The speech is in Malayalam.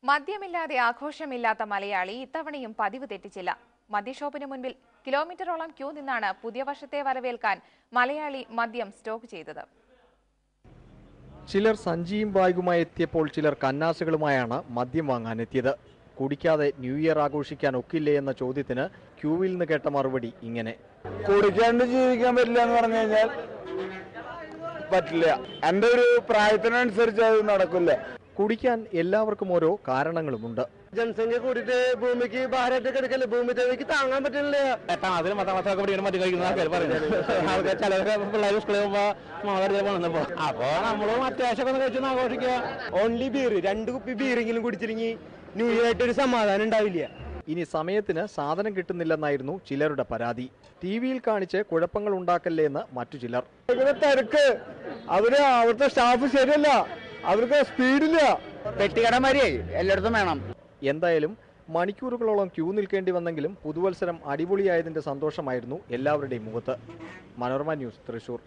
മദ്യമില്ലാതെ ആഘോഷമില്ലാത്ത മലയാളി ഇത്തവണയും പതിവ് തെറ്റിച്ചില്ല. മദ്യഷോപ്പിന് മുൻപിൽ കിലോമീറ്ററോളം ക്യൂ നിന്നാണ് പുതിയ വർഷത്തെ വരവേൽക്കാൻ മലയാളി മദ്യം സ്റ്റോക്ക് ചെയ്തത്. ചിലർ സഞ്ചിയും ബാഗുമായി എത്തിയപ്പോൾ ചിലർ കന്നാസുകളുമായാണ് മദ്യം വാങ്ങാനെത്തിയത്. കുടിക്കാതെ ന്യൂ ഇയർ ആഘോഷിക്കാൻ ഒക്കില്ലേ എന്ന ചോദ്യത്തിന് ക്യൂവിൽ നിന്ന് കേട്ട മറുപടി ഇങ്ങനെ: കുടിക്കാണ്ട് ജീവിക്കാൻ പറ്റില്ല എന്ന് പറഞ്ഞു കഴിഞ്ഞാൽ പറ്റില്ല. എന്റെ ഒരു പ്രായത്തിനനുസരിച്ച് അത് നടക്കില്ല. കുടിക്കാൻ എല്ലാവർക്കും ഓരോ കാരണങ്ങളുമുണ്ട്. ജനസംഖ്യ കൂടിയിട്ട് ഭൂമിക്ക് ഭാരമായിട്ട് എടുക്കല്ലേ, ഭൂമി ദേവിക്ക് താങ്ങാൻ പറ്റില്ല. അപ്പൊ നമ്മള് അത്യാവശ്യമൊക്കെ കഴിച്ചൊന്ന് ആഘോഷിക്കുക. ഓൺലി ബീർ, 2 കുപ്പി ബീറെങ്കിലും കുടിച്ചില്ലെങ്കിൽ ന്യൂ ഇയർ ആയിട്ട് ഒരു സമാധാനം ഉണ്ടാവില്ല. ഇനി സമയത്തിന് സാധനം കിട്ടുന്നില്ലെന്നായിരുന്നു ചിലരുടെ പരാതി. ടിവിയിൽ കാണിച്ച് കുഴപ്പങ്ങൾ ഉണ്ടാക്കല്ലേ എന്ന് മറ്റു ചിലർ. തിരക്ക്, അവിടുത്തെ സ്റ്റാഫ് ശരിയല്ല, അവർക്ക് സ്പീഡില്ല. പെട്ടിക്കടമാരിയായി എല്ലായിടത്തും വേണം. എന്തായാലും മണിക്കൂറുകളോളം ക്യൂ നിൽക്കേണ്ടി വന്നെങ്കിലും പുതുവത്സരം അടിപൊളിയായതിന്റെ സന്തോഷമായിരുന്നു എല്ലാവരുടെയും മുഖത്ത്. മനോരമ ന്യൂസ്, തൃശൂർ.